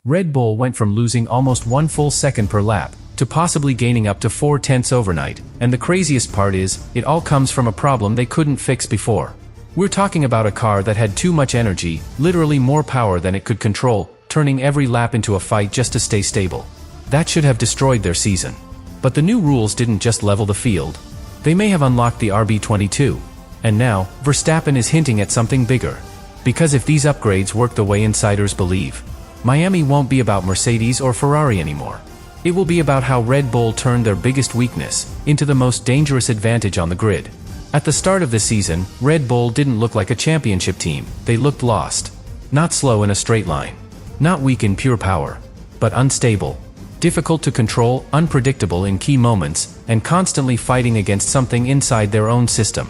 Red Bull went from losing almost 1 full second per lap to possibly gaining up to 4/10 overnight, and the craziest part is, it all comes from a problem they couldn't fix before. We're talking about a car that had too much energy, literally more power than it could control, turning every lap into a fight just to stay stable. That should have destroyed their season. But the new rules didn't just level the field. They may have unlocked the RB22. And now, Verstappen is hinting at something bigger. Because if these upgrades work the way insiders believe, Miami won't be about Mercedes or Ferrari anymore. It will be about how Red Bull turned their biggest weakness into the most dangerous advantage on the grid. At the start of the season, Red Bull didn't look like a championship team. They looked lost. Not slow in a straight line. Not weak in pure power. But unstable. Difficult to control, unpredictable in key moments, and constantly fighting against something inside their own system.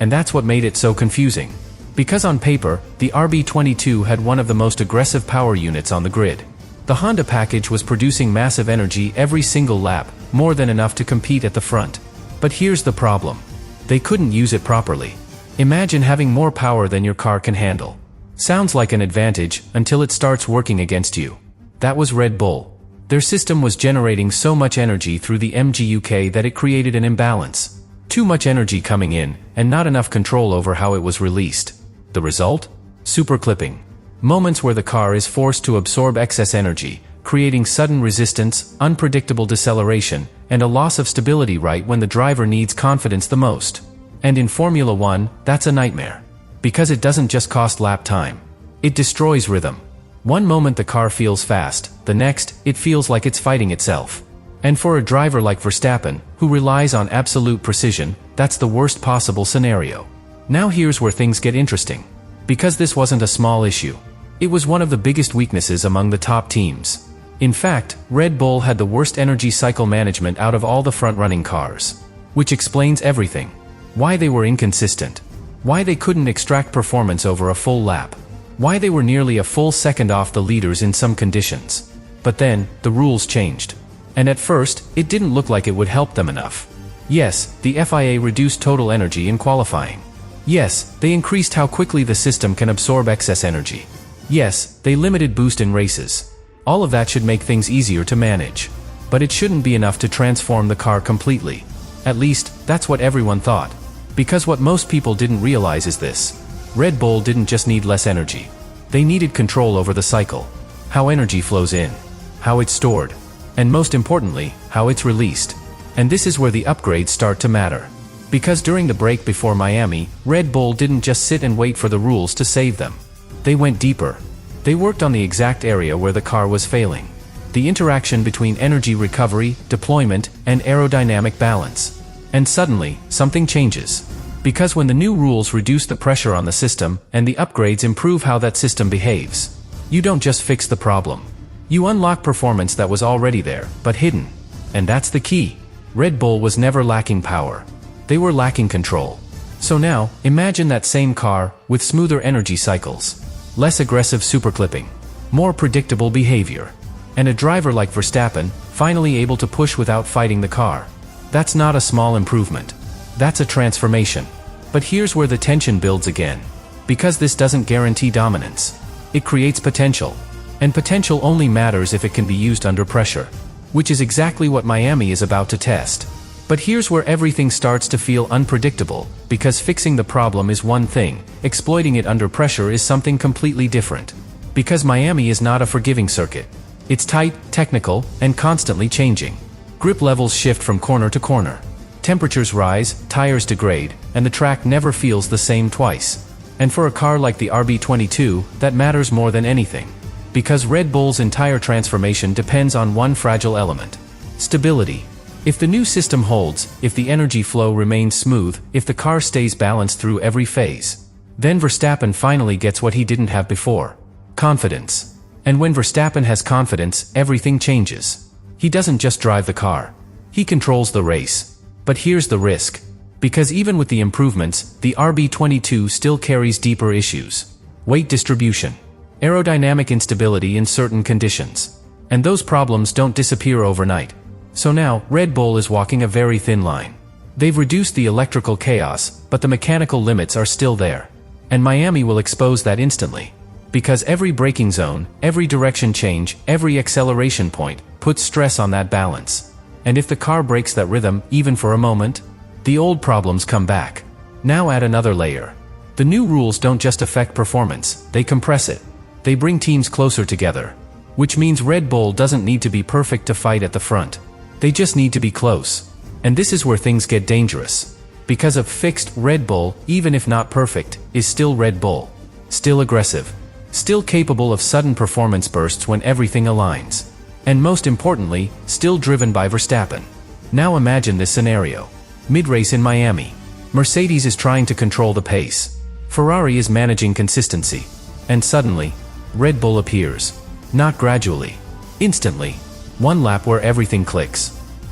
And that's what made it so confusing. Because on paper, the RB22 had one of the most aggressive power units on the grid. The Honda package was producing massive energy every single lap, more than enough to compete at the front. But here's the problem. They couldn't use it properly. Imagine having more power than your car can handle. Sounds like an advantage until it starts working against you. That was Red Bull. Their system was generating so much energy through the MGUK that it created an imbalance. Too much energy coming in, and not enough control over how it was released. The result? Superclipping. Moments where the car is forced to absorb excess energy, creating sudden resistance, unpredictable deceleration, and a loss of stability right when the driver needs confidence the most. And in Formula 1, that's a nightmare. Because it doesn't just cost lap time. It destroys rhythm. One moment the car feels fast, the next, it feels like it's fighting itself. And for a driver like Verstappen, who relies on absolute precision, that's the worst possible scenario. Now here's where things get interesting. Because this wasn't a small issue. It was one of the biggest weaknesses among the top teams. In fact, Red Bull had the worst energy cycle management out of all the front-running cars. Which explains everything. Why they were inconsistent. Why they couldn't extract performance over a full lap. Why they were nearly a full second off the leaders in some conditions. But then, the rules changed. And at first, it didn't look like it would help them enough. Yes, the FIA reduced total energy in qualifying. Yes, they increased how quickly the system can absorb excess energy. Yes, they limited boost in races. All of that should make things easier to manage. But it shouldn't be enough to transform the car completely. At least, that's what everyone thought. Because what most people didn't realize is this. Red Bull didn't just need less energy. They needed control over the cycle. How energy flows in. How it's stored. And most importantly, how it's released. And this is where the upgrades start to matter. Because during the break before Miami, Red Bull didn't just sit and wait for the rules to save them. They went deeper. They worked on the exact area where the car was failing. The interaction between energy recovery, deployment, and aerodynamic balance. And suddenly, something changes. Because when the new rules reduce the pressure on the system, and the upgrades improve how that system behaves, you don't just fix the problem. You unlock performance that was already there, but hidden. And that's the key. Red Bull was never lacking power. They were lacking control. So now, imagine that same car, with smoother energy cycles. Less aggressive superclipping. More predictable behavior. And a driver like Verstappen, finally able to push without fighting the car. That's not a small improvement. That's a transformation. But here's where the tension builds again. Because this doesn't guarantee dominance. It creates potential. And potential only matters if it can be used under pressure. Which is exactly what Miami is about to test. But here's where everything starts to feel unpredictable, because fixing the problem is one thing, exploiting it under pressure is something completely different. Because Miami is not a forgiving circuit. It's tight, technical, and constantly changing. Grip levels shift from corner to corner. Temperatures rise, tires degrade, and the track never feels the same twice. And for a car like the RB22, that matters more than anything. Because Red Bull's entire transformation depends on one fragile element. Stability. If the new system holds, if the energy flow remains smooth, if the car stays balanced through every phase, then Verstappen finally gets what he didn't have before. Confidence. And when Verstappen has confidence, everything changes. He doesn't just drive the car. He controls the race. But here's the risk. Because even with the improvements, the RB22 still carries deeper issues. Weight distribution. Aerodynamic instability in certain conditions. And those problems don't disappear overnight. So now, Red Bull is walking a very thin line. They've reduced the electrical chaos, but the mechanical limits are still there. And Miami will expose that instantly. Because every braking zone, every direction change, every acceleration point, puts stress on that balance. And if the car breaks that rhythm, even for a moment, the old problems come back. Now add another layer. The new rules don't just affect performance, they compress it. They bring teams closer together. Which means Red Bull doesn't need to be perfect to fight at the front. They just need to be close. And this is where things get dangerous. Because a fixed Red Bull, even if not perfect, is still Red Bull. Still aggressive. Still capable of sudden performance bursts when everything aligns. And most importantly, still driven by Verstappen. Now imagine this scenario. Mid-race in Miami. Mercedes is trying to control the pace. Ferrari is managing consistency. And suddenly, Red Bull appears. Not gradually. Instantly. One lap where everything clicks.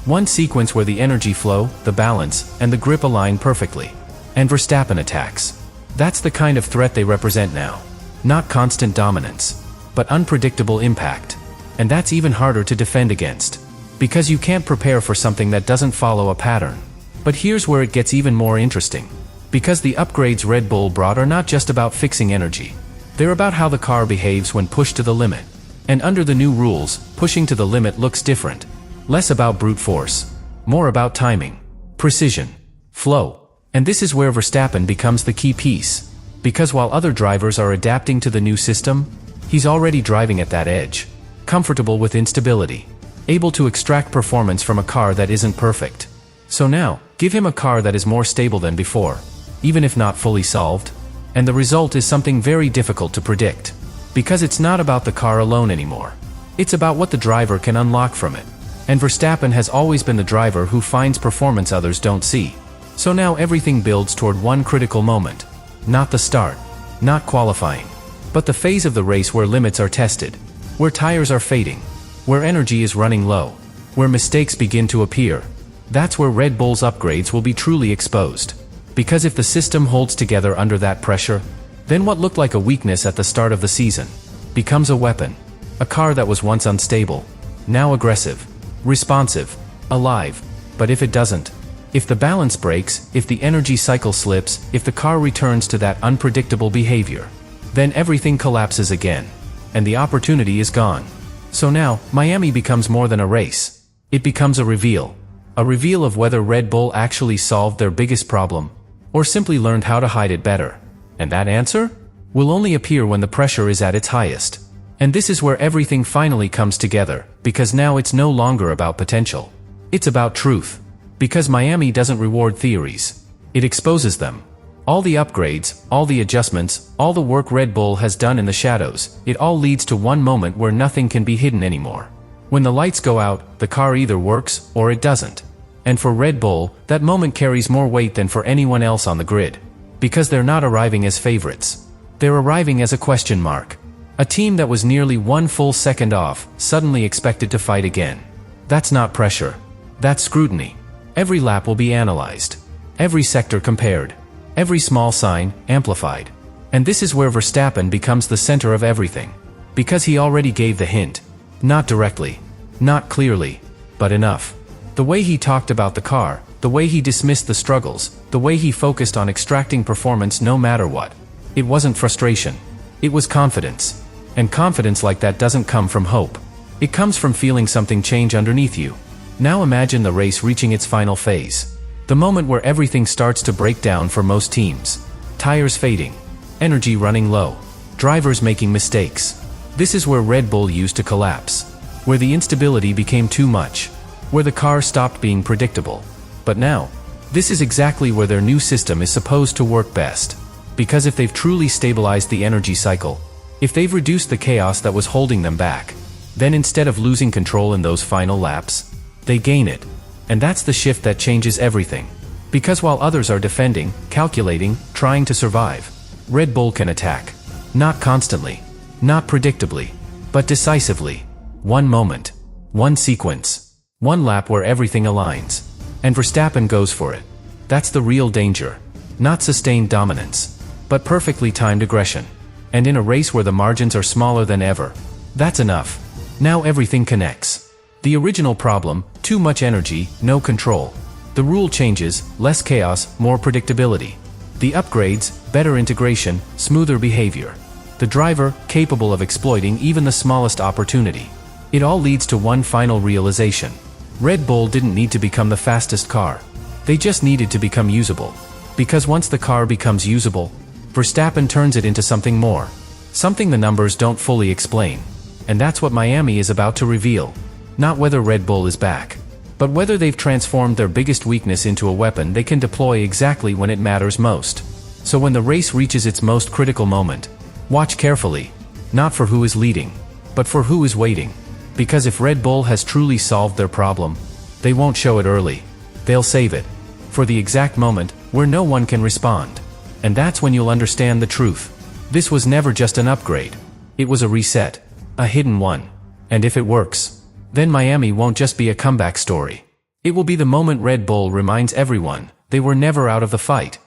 One sequence where the energy flow, the balance, and the grip align perfectly. And Verstappen attacks. That's the kind of threat they represent now. Not constant dominance, but unpredictable impact. And that's even harder to defend against. Because you can't prepare for something that doesn't follow a pattern. But here's where it gets even more interesting. Because the upgrades Red Bull brought are not just about fixing energy. They're about how the car behaves when pushed to the limit. And under the new rules, pushing to the limit looks different. Less about brute force. More about timing, precision, flow. And this is where Verstappen becomes the key piece. Because while other drivers are adapting to the new system, he's already driving at that edge. Comfortable with instability. Able to extract performance from a car that isn't perfect. So now, give him a car that is more stable than before. Even if not fully solved. And the result is something very difficult to predict. Because it's not about the car alone anymore. It's about what the driver can unlock from it. And Verstappen has always been the driver who finds performance others don't see. So now everything builds toward one critical moment. Not the start. Not qualifying. But the phase of the race where limits are tested. Where tires are fading. Where energy is running low. Where mistakes begin to appear. That's where Red Bull's upgrades will be truly exposed. Because if the system holds together under that pressure, then what looked like a weakness at the start of the season becomes a weapon. A car that was once unstable, now aggressive, responsive, alive. But if it doesn't, if the balance breaks, if the energy cycle slips, if the car returns to that unpredictable behavior, then everything collapses again. And the opportunity is gone. So now, Miami becomes more than a race. It becomes a reveal. A reveal of whether Red Bull actually solved their biggest problem, or simply learned how to hide it better. And that answer will only appear when the pressure is at its highest. And this is where everything finally comes together, because now it's no longer about potential. It's about truth. Because Miami doesn't reward theories. It exposes them. All the upgrades, all the adjustments, all the work Red Bull has done in the shadows, it all leads to one moment where nothing can be hidden anymore. When the lights go out, the car either works or it doesn't. And for Red Bull, that moment carries more weight than for anyone else on the grid. Because they're not arriving as favorites. They're arriving as a question mark. A team that was nearly 1 full second off, suddenly expected to fight again. That's not pressure. That's scrutiny. Every lap will be analyzed. Every sector compared. Every small sign, amplified. And this is where Verstappen becomes the center of everything. Because he already gave the hint. Not directly. Not clearly. But enough. The way he talked about the car, the way he dismissed the struggles, the way he focused on extracting performance no matter what. It wasn't frustration. It was confidence. And confidence like that doesn't come from hope. It comes from feeling something change underneath you. Now imagine the race reaching its final phase. The moment where everything starts to break down for most teams. Tires fading. Energy running low. Drivers making mistakes. This is where Red Bull used to collapse. Where the instability became too much. Where the car stopped being predictable. But now, this is exactly where their new system is supposed to work best. Because if they've truly stabilized the energy cycle, if they've reduced the chaos that was holding them back, then instead of losing control in those final laps, they gain it. And that's the shift that changes everything. Because while others are defending, calculating, trying to survive, Red Bull can attack. Not constantly, not predictably, but decisively. One moment, one sequence, one lap where everything aligns. And Verstappen goes for it. That's the real danger. Not sustained dominance, but perfectly timed aggression. And in a race where the margins are smaller than ever, that's enough. Now everything connects. The original problem, too much energy, no control. The rule changes, less chaos, more predictability. The upgrades, better integration, smoother behavior. The driver, capable of exploiting even the smallest opportunity. It all leads to one final realization. Red Bull didn't need to become the fastest car. They just needed to become usable. Because once the car becomes usable, Verstappen turns it into something more. Something the numbers don't fully explain. And that's what Miami is about to reveal. Not whether Red Bull is back, but whether they've transformed their biggest weakness into a weapon they can deploy exactly when it matters most. So when the race reaches its most critical moment, watch carefully. Not for who is leading, but for who is waiting. Because if Red Bull has truly solved their problem, they won't show it early. They'll save it for the exact moment where no one can respond. And that's when you'll understand the truth. This was never just an upgrade. It was a reset. A hidden one. And if it works, then Miami won't just be a comeback story. It will be the moment Red Bull reminds everyone they were never out of the fight.